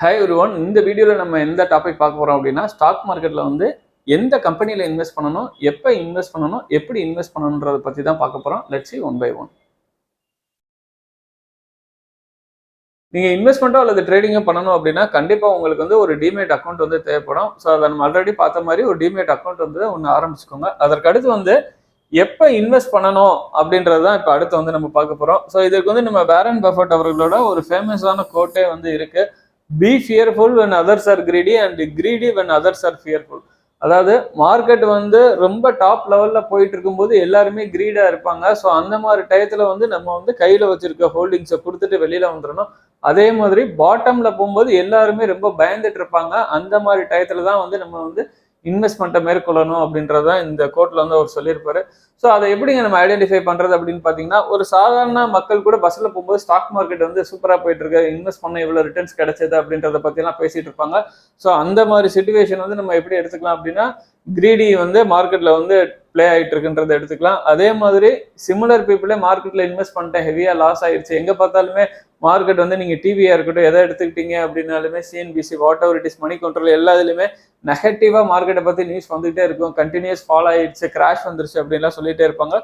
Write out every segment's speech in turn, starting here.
Hi everyone, இந்த வீடியோவில் நம்ம எந்த டாபிக் பார்க்க போகிறோம் அப்படின்னா, ஸ்டாக் மார்க்கெட்டில் வந்து எந்த கம்பெனியில் இன்வெஸ்ட் பண்ணணும், எப்போ இன்வெஸ்ட் பண்ணணும், எப்படி இன்வெஸ்ட் பண்ணணுன்றதை பற்றி தான் பார்க்க போகிறோம். Let's see one by one. நீங்கள் இன்வெஸ்ட்மெண்ட்டோ அல்லது ட்ரேடிங்கோ பண்ணணும் அப்படின்னா கண்டிப்பாக உங்களுக்கு வந்து ஒரு டிமேட் அக்கௌண்ட் வந்து தேவைப்படும். ஸோ அதை நம்ம ஆல்ரெடி பார்த்த மாதிரி ஒரு டிமேட் அக்கௌண்ட் வந்து ஒன்று ஆரம்பிச்சுக்கோங்க. அதற்கு அடுத்து வந்து எப்போ இன்வெஸ்ட் பண்ணணும் அப்படின்றது தான் இப்போ அடுத்து வந்து நம்ம பார்க்க போகிறோம். ஸோ இதுக்கு வந்து நம்ம வாரன் பஃபெட் அவர்களோட ஒரு ஃபேமஸான கோட்டே வந்து இருக்கு. Be fearful when others are greedy and greedy when others are fearful. அதாவது மார்க்கெட் வந்து ரொம்ப டாப் லெவல்ல போயிட்டு இருக்கும்போது எல்லாருமே கிரீடா இருப்பாங்க. ஸோ அந்த மாதிரி டயத்துல வந்து நம்ம வந்து கையில வச்சிருக்க ஹோல்டிங்ஸை கொடுத்துட்டு வெளியில வந்துடணும். அதே மாதிரி பாட்டம்ல போகும்போது எல்லாருமே ரொம்ப பயந்துட்டு இருப்பாங்க. அந்த மாதிரி டயத்துல தான் வந்து நம்ம வந்து இன்வெஸ்ட்மெண்ட்டை மேற்கொள்ளணும் அப்படின்றதான் இந்த கோட்ல வந்து அவர் சொல்லியிருப்பாரு. ஸோ அதை எப்படிங்க நம்ம ஐடென்டிஃபை பண்றது அப்படின்னு பாத்தீங்கன்னா, ஒரு சாதாரண மக்கள் கூட பஸ்ல போகும்போது ஸ்டாக் மார்க்கெட் வந்து சூப்பரா போயிட்டு இருக்கு, இன்வெஸ்ட் பண்ண இவ்வளவு ரிட்டர்ன்ஸ் கிடைச்சது அப்படின்றத பத்தி எல்லாம் பேசிட்டு இருப்பாங்க. ஸோ அந்த மாதிரி சிச்சுவேஷன் வந்து நம்ம எப்படி எடுத்துக்கலாம் அப்படின்னா, கிரீடி வந்து மார்க்கெட்ல வந்து பிளே ஆயிட்டு இருக்குன்றதை எடுத்துக்கலாம். அதே மாதிரி சிமிலர் பீப்புளே மார்க்கெட்ல இன்வெஸ்ட் பண்ணிட்டேன், ஹெவியா லாஸ் ஆயிடுச்சு. எங்க பார்த்தாலுமே மார்க்கெட் வந்து நீங்க டிவியா இருக்கட்டும், எதை எடுத்துக்கிட்டீங்க அப்படின்னாலுமே CNBC, whatever it is, Moneycontrol, எல்லா இதுலயுமே நெகட்டிவா மார்க்கெட்டை பத்தி நியூஸ் வந்துகிட்டே இருக்கும். கண்டினியூஸ் ஃபாலோ ஆயிடுச்சு, கிராஷ் வந்துருச்சு அப்படின்லாம் சொல்லிட்டே இருப்பாங்க.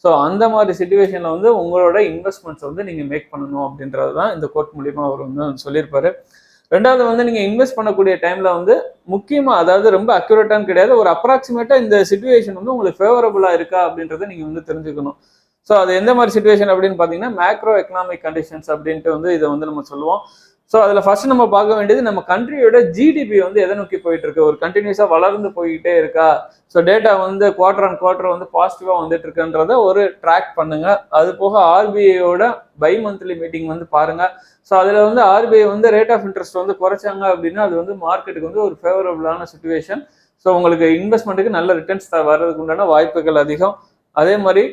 ஸோ அந்த மாதிரி சிச்சுவேஷன்ல வந்து உங்களோட இன்வெஸ்ட்மெண்ட்ஸ் வந்து நீங்க மேக் பண்ணணும் அப்படின்றது தான் இந்த கோட் மூலியமா அவர் வந்து சொல்லியிருப்பாரு. ரெண்டாவது வந்து நீங்க இன்வெஸ்ட் பண்ணக்கூடிய டைம்ல வந்து முக்கியமா, அதாவது ரொம்ப அக்யூரேட்டான்னு கிடையாது, ஒரு அப்ராக்சிமேட்டா இந்த சிச்சுவேஷன் வந்து உங்களுக்கு ஃபேவரபுளா இருக்கா அப்படின்றத நீங்க வந்து தெரிஞ்சுக்கணும். ஸோ அது எந்த மாதிரி சிச்சுவேஷன் அப்படின்னு பார்த்தீங்கன்னா, மேக்ரோ எக்கனாமிக் கண்டிஷன்ஸ் அப்படின்ட்டு வந்து இதை வந்து நம்ம சொல்லுவோம். ஸோ அதில் ஃபர்ஸ்ட் நம்ம பார்க்க வேண்டியது, நம்ம கண்ட்ரியோட ஜிடிபி வந்து எதை நோக்கி போயிட்டு இருக்கு, ஒரு கண்டினியூஸாக வளர்ந்து போய்கிட்டே இருக்கா. ஸோ டேட்டா வந்து குவார்டர் அண்ட் குவார்டர் வந்து பாசிட்டிவாக வந்துட்டு இருக்குன்றத ஒரு ட்ராக் பண்ணுங்க. அது போக ஆர்பிஐயோட பை மந்த்லி மீட்டிங் வந்து பாருங்க. ஸோ அதில் வந்து ஆர்பிஐ வந்து ரேட் ஆஃப் இன்ட்ரெஸ்ட் வந்து குறைச்சாங்க அப்படின்னா அது வந்து மார்க்கெட்டுக்கு வந்து ஒரு ஃபேவரபுளான சிச்சுவேஷன். ஸோ உங்களுக்கு இன்வெஸ்ட்மெண்ட்டுக்கு நல்ல ரிட்டர்ன்ஸ் வர்றதுக்கு உண்டான வாய்ப்புகள் அதிகம். அதே மாதிரி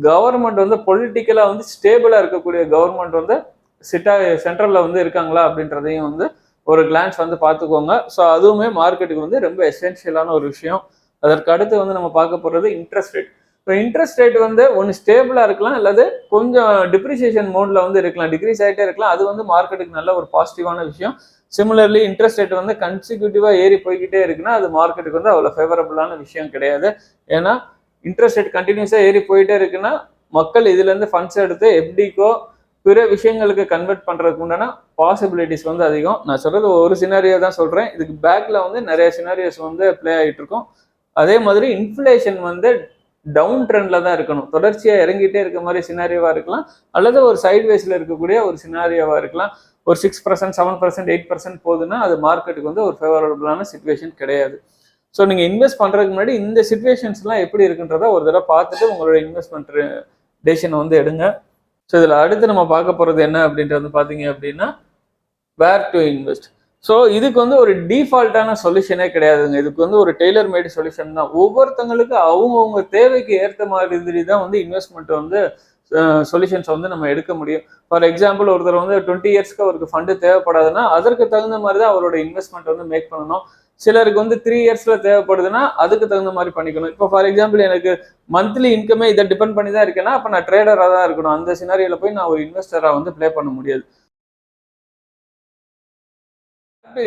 கவர்மெண்ட் வந்து பொலிட்டிக்கலா வந்து ஸ்டேபிளா இருக்கக்கூடிய கவர்மெண்ட் வந்து சென்ட்ரல்ல வந்து இருக்காங்களா அப்படின்றதையும் வந்து ஒரு கிளான்ஸ் வந்து பார்த்துக்கோங்க. ஸோ அதுவுமே மார்க்கெட்டுக்கு வந்து ரொம்ப எசென்ஷியலான ஒரு விஷயம். அதற்கு அடுத்து வந்து நம்ம பார்க்க போறது இன்ட்ரெஸ்ட் ரேட். இப்போ இன்ட்ரெஸ்ட் ரேட் வந்து ஒன்று ஸ்டேபிளா இருக்கலாம், அல்லது கொஞ்சம் டிப்ரிசியேஷன் மோட்ல வந்து இருக்கலாம், டிக்ரீஸ் ஆகிட்டே இருக்கலாம். அது வந்து மார்க்கெட்டுக்கு நல்ல ஒரு பாசிட்டிவான விஷயம். சிமிலர்லி இன்ட்ரெஸ்ட் ரேட் வந்து கன்சிக்யூட்டிவா ஏறி போய்கிட்டே இருக்குன்னா அது மார்க்கெட்டுக்கு வந்து அவ்வளோ ஃபேவரபுளான விஷயம் கிடையாது. ஏன்னா இன்ட்ரெஸ்ட் ரேட் கண்டினியூஸா ஏறி போயிட்டே இருக்குன்னா மக்கள் இதுல இருந்து ஃபண்ட்ஸ் எடுத்து எஃப்டிக்கோ பிற விஷயங்களுக்கு கன்வெர்ட் பண்றதுக்கு உண்டான பாசிபிலிட்டிஸ் வந்து அதிகம். நான் சொல்றது ஒரு சினாரியோ தான் சொல்றேன், இதுக்கு பேக்ல வந்து நிறைய சினாரியோஸ் வந்து பிளே ஆகிட்டு இருக்கும். அதே மாதிரி இன்ஃப்ளேஷன் வந்து டவுன் ட்ரெண்ட்ல தான் இருக்கணும், தொடர்ச்சியா இறங்கிட்டே இருக்க மாதிரி சினாரியோவா இருக்கலாம், அல்லது ஒரு சைட்வேஸ்ல இருக்கக்கூடிய ஒரு சினாரியோவா இருக்கலாம். ஒரு 6%, 7%, 8% போகுதுன்னா அது மார்க்கெட்டுக்கு வந்து ஒரு ஃபேவரபுளான சிச்சுவேஷன் கிடையாது. ஸோ நீங்கள் இன்வெஸ்ட் பண்ணுறதுக்கு முன்னாடி இந்த சிச்சுவேஷன்ஸ்லாம் எப்படி இருக்குன்றத ஒரு தடவை பார்த்துட்டு உங்களோட இன்வெஸ்ட்மெண்ட் டெசிஷனை வந்து எடுங்க. ஸோ இதில் அடுத்து நம்ம பார்க்க போகிறது என்ன அப்படின்றது பார்த்தீங்க அப்படின்னா, வேர் டு இன்வெஸ்ட். ஸோ இதுக்கு வந்து ஒரு டிஃபால்ட்டான சொல்யூஷனே கிடையாதுங்க. இதுக்கு வந்து ஒரு டெய்லர் மேட் சொல்யூஷன் தான். ஒவ்வொருத்தங்களுக்கு அவங்கவுங்க தேவைக்கு ஏற்ற மாதிரி தான் வந்து இன்வெஸ்ட்மெண்ட் வந்து சொல்யூஷன்ஸ் வந்து நம்ம எடுக்க முடியும். ஃபார் எக்ஸாம்பிள், ஒருத்தர் வந்து 20 இயர்ஸ்க்கு அவருக்கு ஃபண்டு தேவைப்படாதுன்னா அதற்கு தகுந்த மாதிரி தான் அவரோட இன்வெஸ்ட்மெண்ட் வந்து மேக் பண்ணணும். சிலருக்கு வந்து 3 இயர்ஸ்ல தேவைப்படுதுன்னா அதுக்கு தகுந்த மாதிரி பண்ணிக்கணும். இப்போ ஃபார் எக்ஸாம்பிள், எனக்கு மந்த்லி இன்கமே இதை டிபெண்ட் பண்ணி தான் இருக்கேன்னா அப்போ நான் ட்ரேடராக தான் இருக்கணும். அந்த சினாரியோல போய் நான் ஒரு இன்வெஸ்டராக வந்து பிளே பண்ண முடியாது.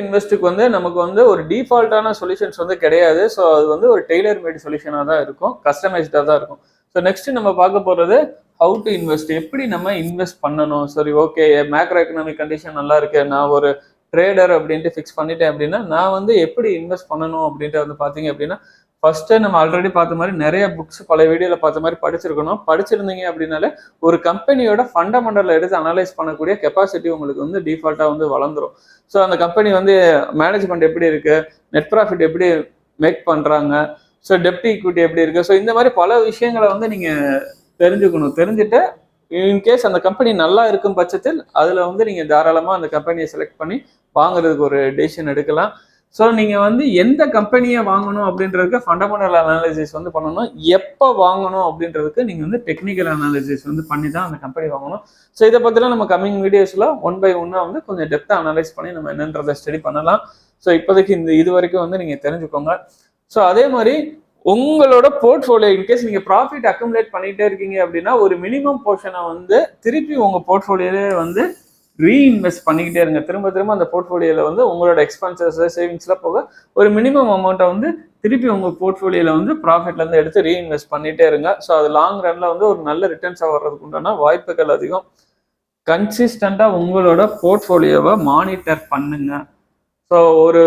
இன்வெஸ்ட்டுக்கு வந்து நமக்கு வந்து ஒரு டிஃபால்ட்டான சொல்யூஷன்ஸ் வந்து கிடையாது. ஸோ அது வந்து ஒரு டெய்லர் மேட் சொல்யூஷனாக தான் இருக்கும், கஸ்டமைஸ்டாக தான் இருக்கும். ஸோ நெக்ஸ்ட் நம்ம பார்க்க போகிறது ஹவு டு இன்வெஸ்ட், எப்படி நம்ம இன்வெஸ்ட் பண்ணணும். சரி, ஓகே, மேக்ரோ எக்கனாமிக் கண்டிஷன் நல்லா இருக்கு, நான் ஒரு ட்ரேடர் அப்படின்ட்டு ஃபிக்ஸ் பண்ணிட்டேன் அப்படின்னா நான் வந்து எப்படி இன்வெஸ்ட் பண்ணணும் அப்படின்ட்டு வந்து பார்த்தீங்க அப்படின்னா, ஃபர்ஸ்ட் நம்ம ஆல்ரெடி பார்த்த மாதிரி நிறைய புக்ஸ் பல வீடியோல பார்த்த மாதிரி படிச்சிருக்கணும். படிச்சிருந்தீங்க அப்படின்னாலே ஒரு கம்பெனியோட ஃபண்டமெண்டல் எடுத்து அனலைஸ் பண்ணக்கூடிய கெப்பாசிட்டி உங்களுக்கு வந்து டிஃபால்ட்டா வந்து வளர்ந்துரும். ஸோ அந்த கம்பெனி வந்து மேனேஜ்மெண்ட் எப்படி இருக்கு, நெட் ப்ராஃபிட் எப்படி மேக் பண்றாங்க, ஸோ டெப்ட் ஈக்விட்டி எப்படி இருக்கு, ஸோ இந்த மாதிரி பல விஷயங்களை வந்து நீங்க தெரிஞ்சுக்கணும். தெரிஞ்சுட்டு இன்கேஸ் அந்த கம்பெனி நல்லா இருக்கும் பட்சத்தில் அதுல வந்து நீங்க தாராளமா அந்த கம்பெனியை செலக்ட் பண்ணி வாங்குறதுக்கு ஒரு டெசிஷன் எடுக்கலாம். ஸோ நீங்கள் வந்து எந்த கம்பெனியை வாங்கணும் அப்படின்றதுக்கு ஃபண்டமெண்டல் அனாலிசிஸ் வந்து பண்ணணும். எப்போ வாங்கணும் அப்படின்றதுக்கு நீங்கள் வந்து டெக்னிக்கல் அனாலிசிஸ் வந்து பண்ணி தான் அந்த கம்பெனி வாங்கணும். ஸோ இதை பற்றிலாம் நம்ம கம்மிங் வீடியோஸில் 1 by 1 வந்து கொஞ்சம் டெப்த்தாக அனலைஸ் பண்ணி நம்ம என்னன்றதை ஸ்டடி பண்ணலாம். ஸோ இப்போதைக்கு இது வரைக்கும் வந்து நீங்கள் தெரிஞ்சுக்கோங்க. ஸோ அதே மாதிரி உங்களோட போர்ட்ஃபோலியோ இன்கேஸ் நீங்கள் ப்ராஃபிட் அக்குமுலேட் பண்ணிகிட்டே இருக்கீங்க அப்படின்னா ஒரு மினிமம் போர்ஷனை வந்து திருப்பி உங்கள் போர்ட்ஃபோலியோவே வந்து ரீஇன்வெஸ்ட் பண்ணிக்கிட்டே இருங்க. திரும்ப திரும்ப அந்த போர்ட்ஃபோலியோல வந்து உங்களோட எக்ஸ்பென்சஸ் சேவிங்ஸ்லாம் போக ஒரு மினிமம் அமௌண்ட்டை வந்து திருப்பி உங்கள் போர்ட்ஃபோலியோல வந்து ப்ராஃபிட்லேருந்து எடுத்து ரீஇன்வெஸ்ட் பண்ணிகிட்டே இருங்க. ஸோ அது லாங் ரனில் வந்து ஒரு நல்ல ரிட்டர்ன்ஸாக வர்றதுக்கு உண்டான வாய்ப்புகள் அதிகம். கன்சிஸ்டண்டாக உங்களோட போர்ட்ஃபோலியோவை மானிட்டர் பண்ணுங்க. ஸோ ஒரு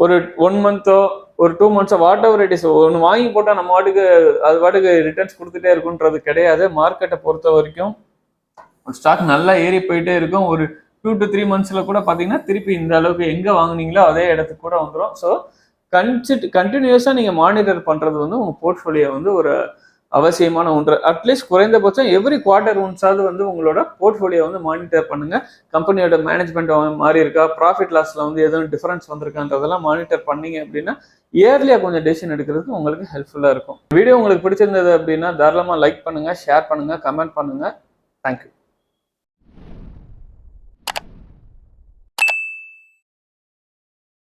ஒரு 1 மந்த்தோ ஒரு 2 மந்த்ஸோ வாட் எவர் இட் இஸ், ஒன்று வாங்கி போட்டால் நம்ம வாட்டுக்கு அது வாட்டுக்கு ரிட்டர்ன்ஸ் கொடுத்துட்டே இருக்குன்றது கிடையாது. மார்க்கெட்டை பொறுத்த வரைக்கும் ஸ்டாக் நல்லா ஏறி போயிட்டே இருக்கும். ஒரு 2 to 3 மந்த்ஸில் கூட பார்த்தீங்கன்னா திருப்பி இந்த அளவுக்கு எங்கே வாங்குனீங்களோ அதே இடத்துக்கு கூட வந்துடும். ஸோ கண்டினியூஸாக நீங்கள் மானிட்டர் பண்ணுறது வந்து உங்கள் போர்ட்ஃபோலியோ வந்து ஒரு அவசியமான ஒன்று. அட்லீஸ்ட் குறைந்தபட்சம் எவ்ரி குவார்ட்டர் ஒன்ஸாவது வந்து உங்களோட போர்ட்ஃபோலியோ வந்து மானிட்டர் பண்ணுங்க. கம்பெனியோட மேனேஜ்மெண்ட் மாறி இருக்கா, ப்ராஃபிட் லாஸ்ல வந்து எதுவும் டிஃபரன்ஸ் வந்திருக்கான்றதெல்லாம் மானிட்டர் பண்ணீங்க அப்படின்னா இயர்லியா கொஞ்சம் டெசிஷன் எடுக்கிறதுக்கு உங்களுக்கு ஹெல்ப்ஃபுல்லா இருக்கும். வீடியோ உங்களுக்கு பிடிச்சிருந்தது அப்படின்னா தாராளமாக லைக் பண்ணுங்க, ஷேர் பண்ணுங்க, கமெண்ட் பண்ணுங்க. தேங்க்யூ.